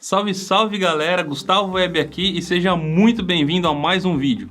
Salve, salve galera, Gustavo Web aqui e seja muito bem-vindo a mais um vídeo.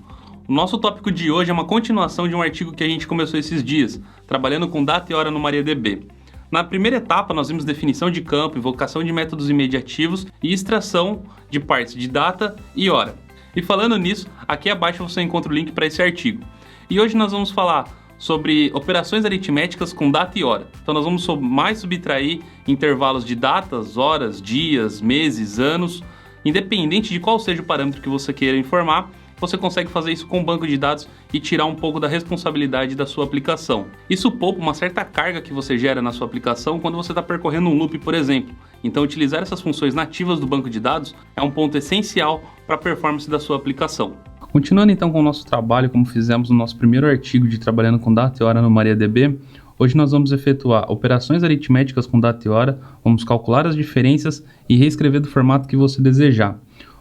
O nosso tópico de hoje é uma continuação de um artigo que a gente começou esses dias, trabalhando com data e hora no MariaDB. Na primeira etapa nós vimos definição de campo, invocação de métodos imediativos e extração de partes de data e hora. E falando nisso, aqui abaixo você encontra o link para esse artigo. E hoje nós vamos falar sobre operações aritméticas com data e hora. Então nós vamos mais subtrair intervalos de datas, horas, dias, meses, anos. Independente de qual seja o parâmetro que você queira informar, você consegue fazer isso com o banco de dados e tirar um pouco da responsabilidade da sua aplicação. Isso poupa uma certa carga que você gera na sua aplicação quando você está percorrendo um loop, por exemplo. Então utilizar essas funções nativas do banco de dados é um ponto essencial para a performance da sua aplicação. Continuando então com o nosso trabalho, como fizemos no nosso primeiro artigo de trabalhando com data e hora no MariaDB, hoje nós vamos efetuar operações aritméticas com data e hora, vamos calcular as diferenças e reescrever do formato que você desejar.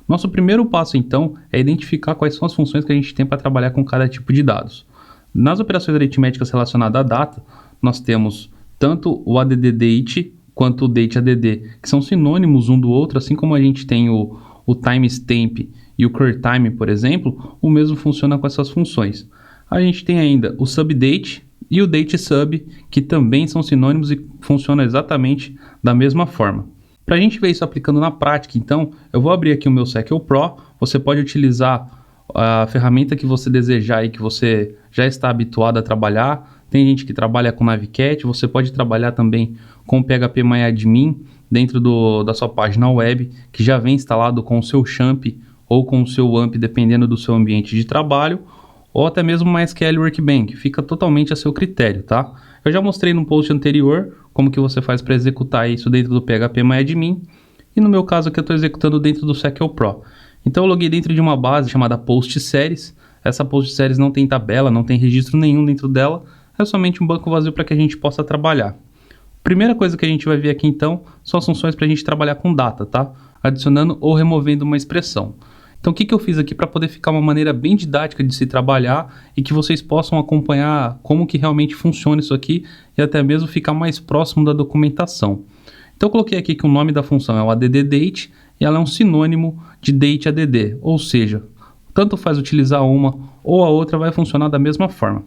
Nosso primeiro passo então é identificar quais são as funções que a gente tem para trabalhar com cada tipo de dados. Nas operações aritméticas relacionadas à data, nós temos tanto o addDate quanto o dateAdd, que são sinônimos um do outro, assim como a gente tem o timestamp e o currTime, por exemplo, o mesmo funciona com essas funções. A gente tem ainda o subDate e o dateSub, que também são sinônimos e funcionam exatamente da mesma forma. Para a gente ver isso aplicando na prática, então, eu vou abrir aqui o meu Sequel Pro. Você pode utilizar a ferramenta que você desejar e que você já está habituado a trabalhar. Tem gente que trabalha com Navicat, você pode trabalhar também com o PHPMyAdmin dentro da sua página web, que já vem instalado com o seu Champ ou com o seu AMP, dependendo do seu ambiente de trabalho, ou até mesmo MySQL Workbench, fica totalmente a seu critério, tá? Eu já mostrei no post anterior como que você faz para executar isso dentro do PHPMyAdmin, e no meu caso aqui eu estou executando dentro do Sequel Pro. Então eu loguei dentro de uma base chamada PostSeries. Essa PostSeries não tem tabela, não tem registro nenhum dentro dela, é somente um banco vazio para que a gente possa trabalhar. Primeira coisa que a gente vai ver aqui então são as funções para a gente trabalhar com data, tá? Adicionando ou removendo uma expressão. Então o que eu fiz aqui para poder ficar uma maneira bem didática de se trabalhar e que vocês possam acompanhar como que realmente funciona isso aqui e até mesmo ficar mais próximo da documentação. Então eu coloquei aqui que o nome da função é o addDate e ela é um sinônimo de dateAdd, ou seja, tanto faz utilizar uma ou a outra, vai funcionar da mesma forma.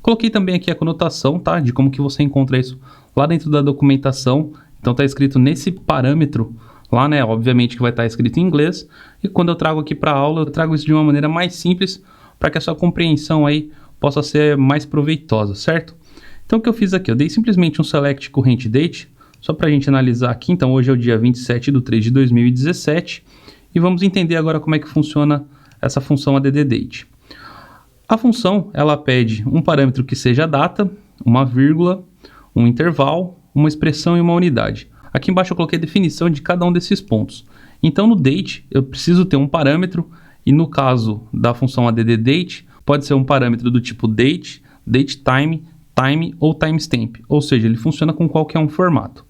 Coloquei também aqui a conotação, tá, de como que você encontra isso lá dentro da documentação. Então está escrito nesse parâmetro lá, né? Obviamente que vai estar escrito em inglês. E quando eu trago aqui para a aula, eu trago isso de uma maneira mais simples para que a sua compreensão aí possa ser mais proveitosa, certo? Então o que eu fiz aqui? Eu dei simplesmente um select current date, só para a gente analisar aqui. Então hoje é o dia 27 de 3 de 2017 e vamos entender agora como é que funciona essa função addDate. A função, ela pede um parâmetro que seja a data, uma vírgula, um intervalo, uma expressão e uma unidade. Aqui embaixo eu coloquei a definição de cada um desses pontos. Então no date eu preciso ter um parâmetro e no caso da função addDate pode ser um parâmetro do tipo date, datetime, time ou timestamp, ou seja, ele funciona com qualquer um formato.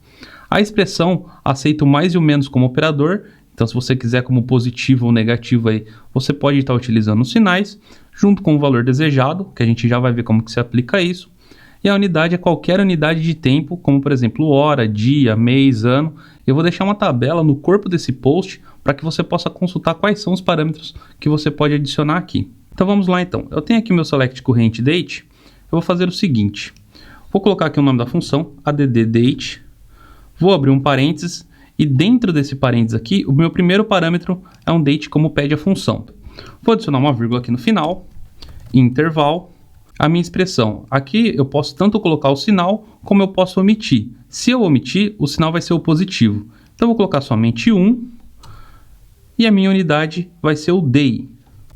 A expressão aceita o mais e o menos como operador, então se você quiser como positivo ou negativo aí, você pode estar utilizando os sinais, junto com o valor desejado, que a gente já vai ver como que se aplica isso. E a unidade é qualquer unidade de tempo, como por exemplo hora, dia, mês, ano. Eu vou deixar uma tabela no corpo desse post para que você possa consultar quais são os parâmetros que você pode adicionar aqui. Então vamos lá então. Eu tenho aqui o meu select current date. Eu vou fazer o seguinte. Vou colocar aqui o nome da função, addDate. Vou abrir um parênteses e dentro desse parênteses aqui, o meu primeiro parâmetro é um date como pede a função. Vou adicionar uma vírgula aqui no final, intervalo. A minha expressão, aqui eu posso tanto colocar o sinal, como eu posso omitir. Se eu omitir, o sinal vai ser o positivo. Então eu vou colocar somente 1, e a minha unidade vai ser o day.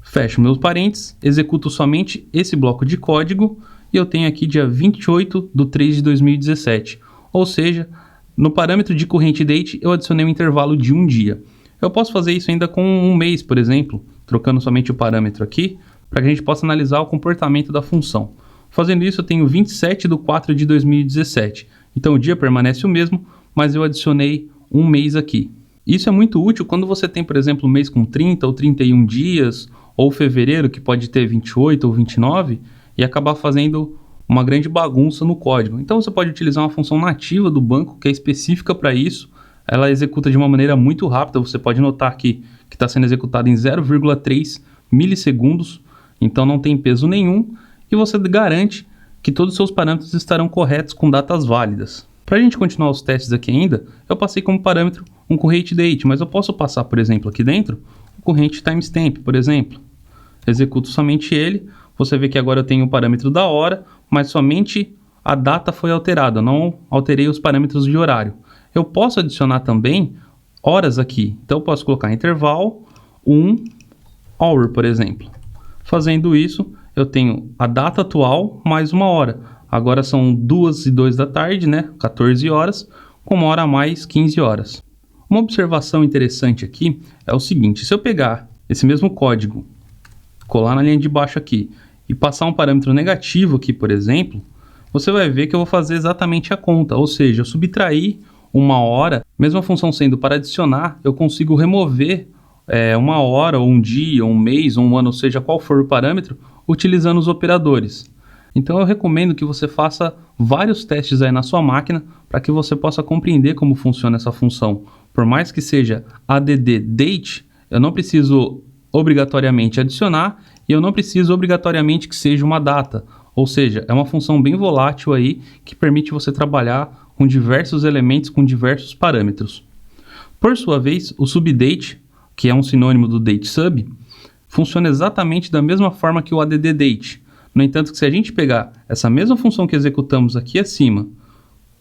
Fecho meus parênteses, executo somente esse bloco de código, e eu tenho aqui dia 28 de 3 de 2017. Ou seja, no parâmetro de current date, eu adicionei um intervalo de um dia. Eu posso fazer isso ainda com um mês, por exemplo, trocando somente o parâmetro aqui, para que a gente possa analisar o comportamento da função. Fazendo isso, eu tenho 27 de 4 de 2017. Então o dia permanece o mesmo, mas eu adicionei um mês aqui. Isso é muito útil quando você tem, por exemplo, um mês com 30 ou 31 dias, ou fevereiro, que pode ter 28 ou 29, e acabar fazendo uma grande bagunça no código. Então você pode utilizar uma função nativa do banco, que é específica para isso, ela executa de uma maneira muito rápida. Você pode notar aqui que está sendo executada em 0,3 milissegundos, então não tem peso nenhum e você garante que todos os seus parâmetros estarão corretos com datas válidas. Para a gente continuar os testes aqui ainda, eu passei como parâmetro um current date, mas eu posso passar, por exemplo, aqui dentro, o current timestamp, por exemplo. Executo somente ele, você vê que agora eu tenho o parâmetro da hora, mas somente a data foi alterada, eu não alterei os parâmetros de horário. Eu posso adicionar também horas aqui, então eu posso colocar intervalo 1 hour, por exemplo. Fazendo isso, eu tenho a data atual mais uma hora. Agora são 2:02 da tarde, né? 14 horas, com uma hora a mais, 15 horas. Uma observação interessante aqui é o seguinte: se eu pegar esse mesmo código, colar na linha de baixo aqui e passar um parâmetro negativo aqui, por exemplo, você vai ver que eu vou fazer exatamente a conta, ou seja, eu subtrair uma hora, mesmo a função sendo para adicionar, eu consigo remover uma hora, ou um dia, ou um mês, ou um ano, ou seja, qual for o parâmetro, utilizando os operadores. Então eu recomendo que você faça vários testes aí na sua máquina para que você possa compreender como funciona essa função. Por mais que seja add_date, eu não preciso obrigatoriamente adicionar e eu não preciso obrigatoriamente que seja uma data. Ou seja, é uma função bem volátil aí que permite você trabalhar com diversos elementos, com diversos parâmetros. Por sua vez, o subdate, que é um sinônimo do datesub, funciona exatamente da mesma forma que o add_date. No entanto, que se a gente pegar essa mesma função que executamos aqui acima,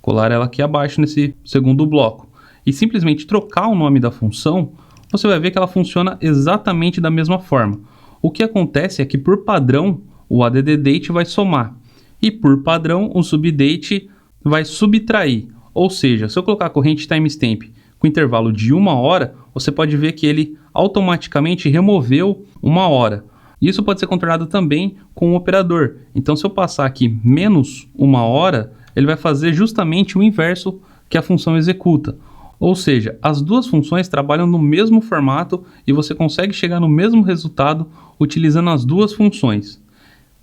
colar ela aqui abaixo nesse segundo bloco, e simplesmente trocar o nome da função, você vai ver que ela funciona exatamente da mesma forma. O que acontece é que, por padrão, o add_date vai somar, e por padrão, o subdate vai subtrair. Ou seja, se eu colocar corrente timestamp com intervalo de 1 hora, você pode ver que ele automaticamente removeu 1 hora. Isso pode ser controlado também com o operador. Então, se eu passar aqui menos 1 hora, ele vai fazer justamente o inverso que a função executa. Ou seja, as duas funções trabalham no mesmo formato e você consegue chegar no mesmo resultado utilizando as duas funções.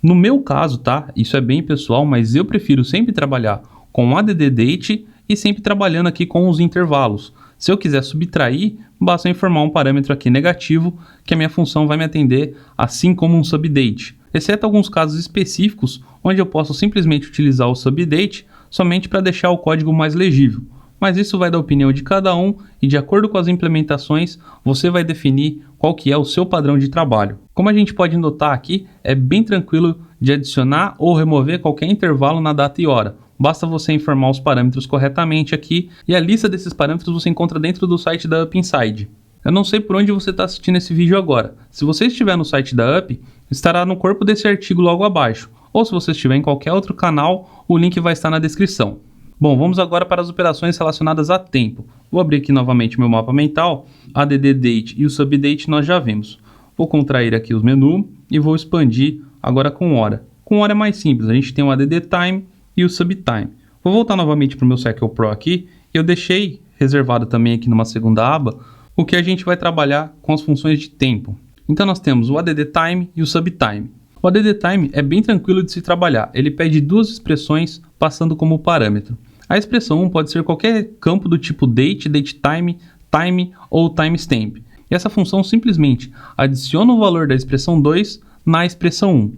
No meu caso, tá? Isso é bem pessoal, mas eu prefiro sempre trabalhar com o add_date e sempre trabalhando aqui com os intervalos. Se eu quiser subtrair, basta informar um parâmetro aqui negativo que a minha função vai me atender, assim como um subdate. Exceto alguns casos específicos onde eu posso simplesmente utilizar o subdate somente para deixar o código mais legível. Mas isso vai da opinião de cada um e, de acordo com as implementações, você vai definir qual que é o seu padrão de trabalho. Como a gente pode notar aqui, é bem tranquilo de adicionar ou remover qualquer intervalo na data e hora. Basta você informar os parâmetros corretamente aqui e a lista desses parâmetros você encontra dentro do site da Up Inside. Eu não sei por onde você está assistindo esse vídeo agora. Se você estiver no site da Up, estará no corpo desse artigo logo abaixo. Ou se você estiver em qualquer outro canal, o link vai estar na descrição. Bom, vamos agora para as operações relacionadas a tempo. Vou abrir aqui novamente meu mapa mental. add_date e o subdate nós já vimos. Vou contrair aqui os menus e vou expandir agora com hora. Com hora é mais simples, a gente tem o add_time e o subtime. Vou voltar novamente para o meu Cycle Pro aqui e eu deixei reservado também aqui numa segunda aba o que a gente vai trabalhar com as funções de tempo. Então nós temos o add_time e o subtime. O add_time é bem tranquilo de se trabalhar, ele pede duas expressões passando como parâmetro. A expressão 1 pode ser qualquer campo do tipo date, datetime, time ou timestamp. E essa função simplesmente adiciona o valor da expressão 2 na expressão 1.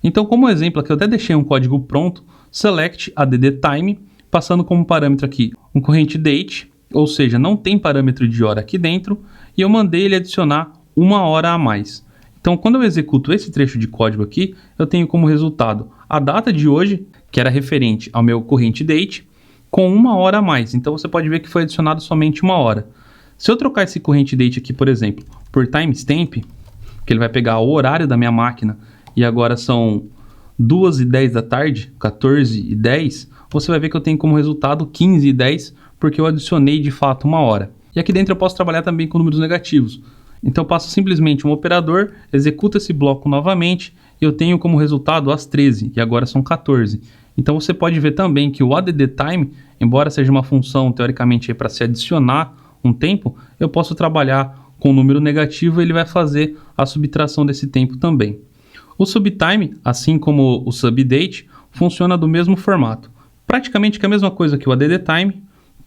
Então, como exemplo aqui, eu até deixei um código pronto, select add_time, passando como parâmetro aqui um corrente date, ou seja, não tem parâmetro de hora aqui dentro, e eu mandei ele adicionar 1 hora a mais. Então, quando eu executo esse trecho de código aqui, eu tenho como resultado a data de hoje, que era referente ao meu corrente date, com 1 hora a mais. Então, você pode ver que foi adicionado somente 1 hora. Se eu trocar esse corrente date aqui, por exemplo, por timestamp, que ele vai pegar o horário da minha máquina, e agora são 2:10 da tarde, 14:10, você vai ver que eu tenho como resultado 15:10, porque eu adicionei de fato 1 hora. E aqui dentro eu posso trabalhar também com números negativos. Então eu passo simplesmente um operador, executo esse bloco novamente, e eu tenho como resultado as 13, e agora são 14. Então você pode ver também que o add_time, embora seja uma função teoricamente para se adicionar um tempo, eu posso trabalhar com um número negativo e ele vai fazer a subtração desse tempo também. O subtime, assim como o subdate, funciona do mesmo formato. Praticamente que a mesma coisa que o add_time,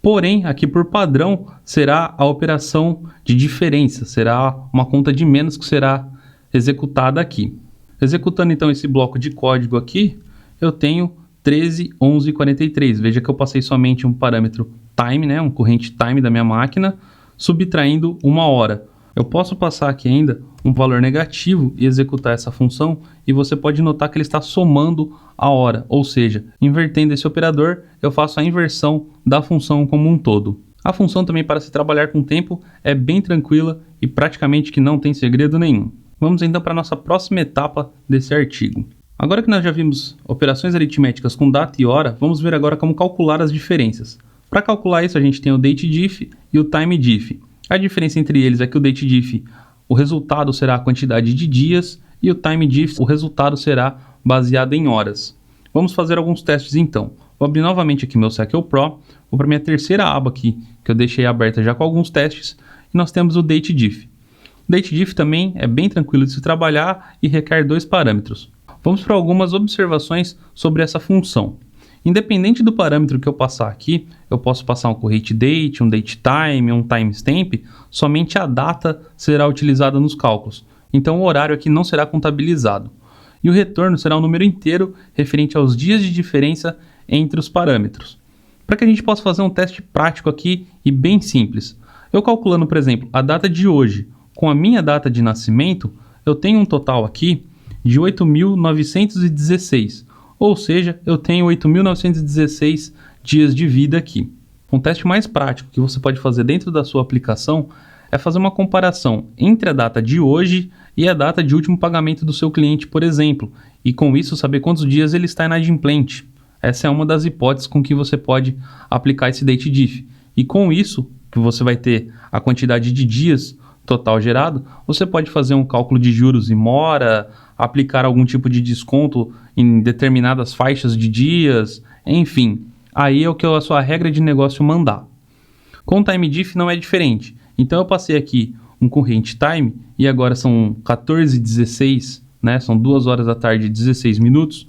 Porém, aqui por padrão, será a operação de diferença, será uma conta de menos que será executada aqui. Executando então esse bloco de código aqui, eu tenho 13, 11 e 43. Veja que eu passei somente um parâmetro time, né, um corrente time da minha máquina, subtraindo 1 hora. Eu posso passar aqui ainda um valor negativo e executar essa função, e você pode notar que ele está somando a hora, ou seja, invertendo esse operador, eu faço a inversão da função como um todo. A função também, para se trabalhar com tempo, é bem tranquila e praticamente que não tem segredo nenhum. Vamos então para a nossa próxima etapa desse artigo. Agora que nós já vimos operações aritméticas com data e hora, vamos ver agora como calcular as diferenças. Para calcular isso, a gente tem o datediff e o timediff. A diferença entre eles é que o datediff, o resultado será a quantidade de dias, e o timediff, o resultado será baseado em horas. Vamos fazer alguns testes então. Vou abrir novamente aqui meu Sequel Pro, vou para minha terceira aba aqui, que eu deixei aberta já com alguns testes, e nós temos o datediff. O datediff também é bem tranquilo de se trabalhar e requer 2 parâmetros. Vamos para algumas observações sobre essa função. Independente do parâmetro que eu passar aqui, eu posso passar um correct date, um datetime, um timestamp, somente a data será utilizada nos cálculos. Então o horário aqui não será contabilizado. E o retorno será um número inteiro referente aos dias de diferença entre os parâmetros. Para que a gente possa fazer um teste prático aqui e bem simples. Eu calculando, por exemplo, a data de hoje com a minha data de nascimento, eu tenho um total aqui de 8.916. Ou seja, eu tenho 8.916 dias de vida aqui. Um teste mais prático que você pode fazer dentro da sua aplicação é fazer uma comparação entre a data de hoje e a data de último pagamento do seu cliente, por exemplo, e com isso saber quantos dias ele está inadimplente. Essa é uma das hipóteses com que você pode aplicar esse datediff. E com isso, que você vai ter a quantidade de dias total gerado, você pode fazer um cálculo de juros e mora, aplicar algum tipo de desconto em determinadas faixas de dias, enfim, aí é o que a sua regra de negócio mandar. Com o timediff não é diferente, então eu passei aqui um corrente time e agora são 14h16, né? São 2 horas da tarde e 16 minutos.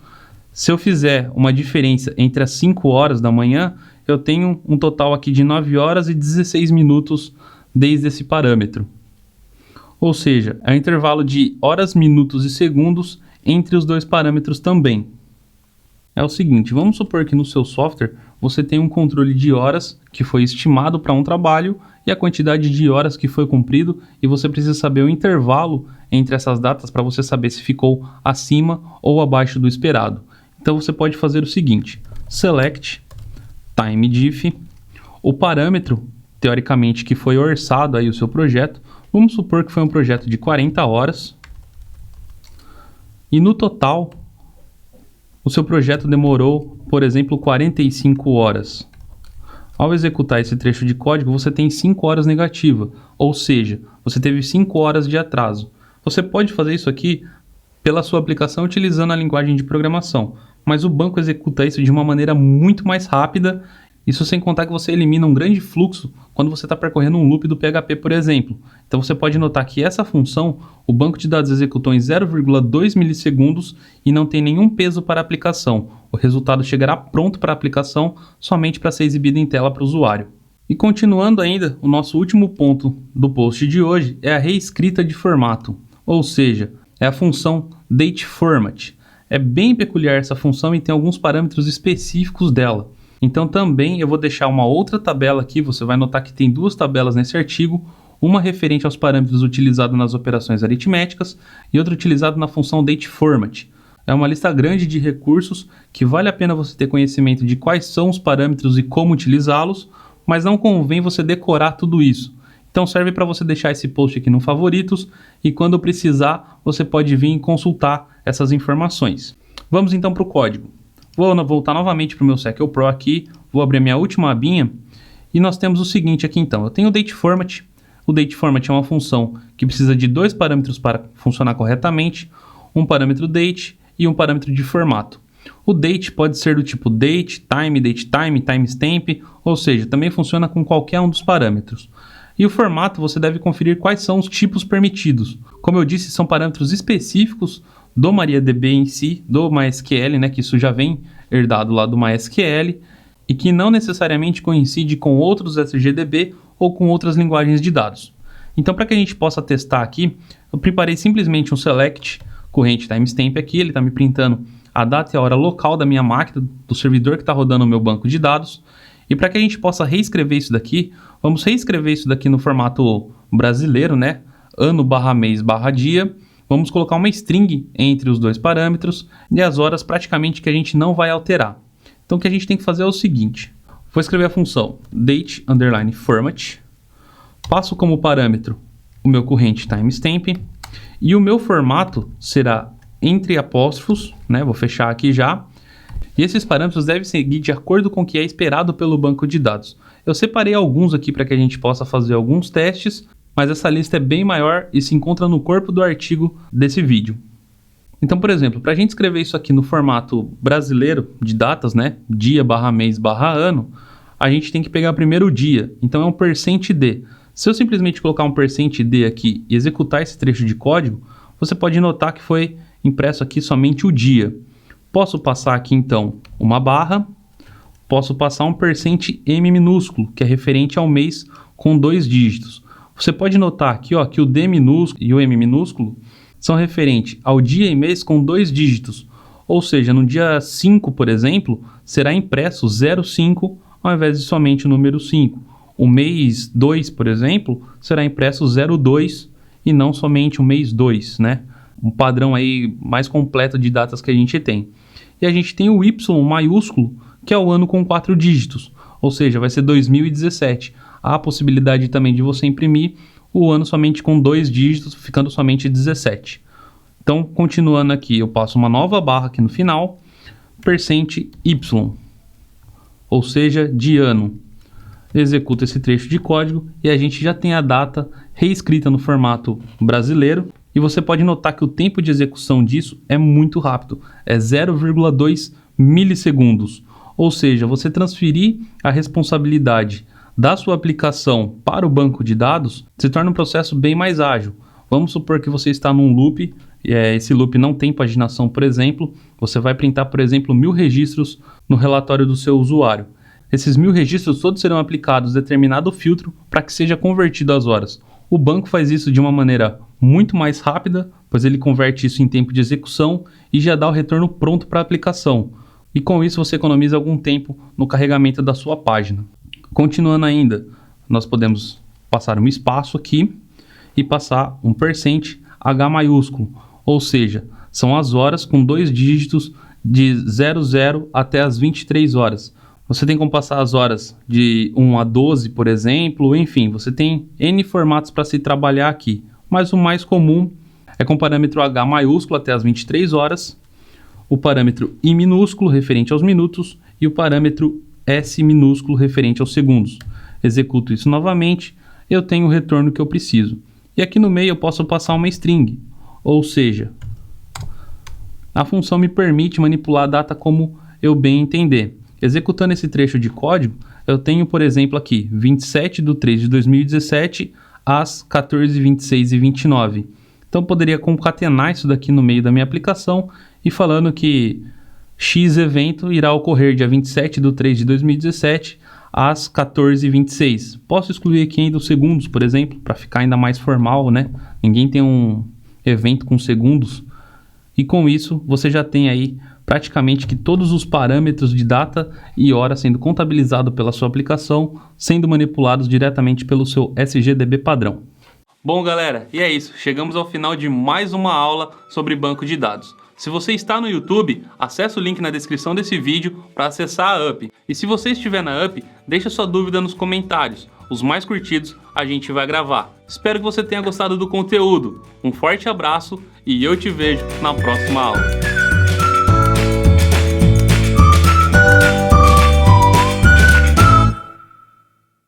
Se eu fizer uma diferença entre as 5 horas da manhã, eu tenho um total aqui de 9 horas e 16 minutos desde esse parâmetro. Ou seja, é um intervalo de horas, minutos e segundos entre os 2 parâmetros também. É o seguinte, vamos supor que no seu software você tem um controle de horas que foi estimado para um trabalho e a quantidade de horas que foi cumprido, e você precisa saber o intervalo entre essas datas para você saber se ficou acima ou abaixo do esperado. Então você pode fazer o seguinte, select timediff, o parâmetro teoricamente que foi orçado aí o seu projeto, vamos supor que foi um projeto de 40 horas e no total o seu projeto demorou, por exemplo, 45 horas. Ao executar esse trecho de código, você tem 5 horas negativa, ou seja, você teve 5 horas de atraso. Você pode fazer isso aqui pela sua aplicação utilizando a linguagem de programação, mas o banco executa isso de uma maneira muito mais rápida. Isso sem contar que você elimina um grande fluxo quando você está percorrendo um loop do PHP, por exemplo. Então você pode notar que essa função, o banco de dados executou em 0,2 milissegundos e não tem nenhum peso para a aplicação. O resultado chegará pronto para a aplicação somente para ser exibido em tela para o usuário. E continuando ainda, o nosso último ponto do post de hoje é a reescrita de formato, ou seja, é a função dateFormat. É bem peculiar essa função e tem alguns parâmetros específicos dela. Então também eu vou deixar uma outra tabela aqui, você vai notar que tem 2 tabelas nesse artigo, uma referente aos parâmetros utilizados nas operações aritméticas e outra utilizada na função dateFormat. É uma lista grande de recursos que vale a pena você ter conhecimento de quais são os parâmetros e como utilizá-los, mas não convém você decorar tudo isso. Então serve para você deixar esse post aqui no favoritos e quando precisar você pode vir consultar essas informações. Vamos então para o código. Vou voltar novamente para o meu Sequel Pro aqui, vou abrir a minha última abinha e nós temos o seguinte aqui então. Eu tenho o dateFormat. O dateFormat é uma função que precisa de 2 parâmetros para funcionar corretamente, um parâmetro date e um parâmetro de formato. O date pode ser do tipo datetime, timestamp, ou seja, também funciona com qualquer um dos parâmetros. E o formato você deve conferir quais são os tipos permitidos. Como eu disse, são parâmetros específicos do MariaDB em si, do MySQL, né, que isso já vem herdado lá do MySQL. e que não necessariamente coincide com outros SGDB ou com outras linguagens de dados. Então, para que a gente possa testar aqui, eu preparei simplesmente um select corrente timestamp aqui, ele está me printando a data e a hora local da minha máquina, do servidor que está rodando o meu banco de dados. E para que a gente possa reescrever isso daqui, vamos reescrever isso daqui no formato brasileiro, né? Ano/mês/dia. Vamos colocar uma string entre os dois parâmetros e as horas praticamente que a gente não vai alterar. Então o que a gente tem que fazer é o seguinte. Vou escrever a função date_format. Passo como parâmetro o meu corrente timestamp. E o meu formato será entre apóstrofos, né? Vou fechar aqui já. E esses parâmetros devem seguir de acordo com o que é esperado pelo banco de dados. Eu separei alguns aqui para que a gente possa fazer alguns testes, mas essa lista é bem maior e se encontra no corpo do artigo desse vídeo. Então, por exemplo, para a gente escrever isso aqui no formato brasileiro de datas, né? Dia/mês/ano, a gente tem que pegar primeiro o dia. Então é um %d. Se eu simplesmente colocar um %d aqui e executar esse trecho de código, você pode notar que foi impresso aqui somente o dia. Posso passar aqui então uma barra, posso passar um %m minúsculo, que é referente ao mês com 2 dígitos. Você pode notar aqui ó, que o D minúsculo e o M minúsculo são referentes ao dia e mês com 2 dígitos. Ou seja, no dia 5, por exemplo, será impresso 05 ao invés de somente o número 5. O mês 2, por exemplo, será impresso 02 e não somente o mês 2, né? Um padrão aí mais completo de datas que a gente tem. E a gente tem o Y maiúsculo, que é o ano com 4 dígitos, ou seja, vai ser 2017. Há a possibilidade também de você imprimir o ano somente com 2 dígitos, ficando somente 17. Então, continuando aqui, eu passo uma nova barra aqui no final, %y, ou seja, de ano. Executa esse trecho de código e a gente já tem a data reescrita no formato brasileiro. E você pode notar que o tempo de execução disso é muito rápido, é 0,2 milissegundos. Ou seja, você transferir a responsabilidade da sua aplicação para o banco de dados se torna um processo bem mais ágil. Vamos supor que você está num loop, e esse loop não tem paginação, por exemplo, você vai printar, por exemplo, 1000 registros no relatório do seu usuário. Esses 1000 registros todos serão aplicados determinado filtro para que seja convertido às horas. O banco faz isso de uma maneira muito mais rápida, pois ele converte isso em tempo de execução e já dá o retorno pronto para a aplicação. E com isso você economiza algum tempo no carregamento da sua página. Continuando ainda, nós podemos passar um espaço aqui e passar um %h maiúsculo, ou seja, são as horas com 2 dígitos de 00 até as 23 horas. Você tem como passar as horas de 1 a 12, por exemplo, enfim, você tem N formatos para se trabalhar aqui. Mas o mais comum é com o parâmetro H maiúsculo até as 23 horas, o parâmetro I minúsculo referente aos minutos e o parâmetro S minúsculo referente aos segundos. Executo isso novamente, eu tenho o retorno que eu preciso. E aqui no meio eu posso passar uma string, ou seja, a função me permite manipular a data como eu bem entender. Executando esse trecho de código, eu tenho, por exemplo, aqui 27/3/2017 às 14h26h29. Então eu poderia concatenar isso daqui no meio da minha aplicação e falando que X evento irá ocorrer dia 27/3/2017 às 14h26. Posso excluir aqui ainda os segundos, por exemplo, para ficar ainda mais formal, né? Ninguém tem um evento com segundos. E com isso, você já tem aí praticamente que todos os parâmetros de data e hora sendo contabilizados pela sua aplicação, sendo manipulados diretamente pelo seu SGDB padrão. Bom, galera, e é isso. Chegamos ao final de mais uma aula sobre banco de dados. Se você está no YouTube, acesse o link na descrição desse vídeo para acessar a UP. E se você estiver na UP, deixa sua dúvida nos comentários. Os mais curtidos a gente vai gravar. Espero que você tenha gostado do conteúdo. Um forte abraço e eu te vejo na próxima aula.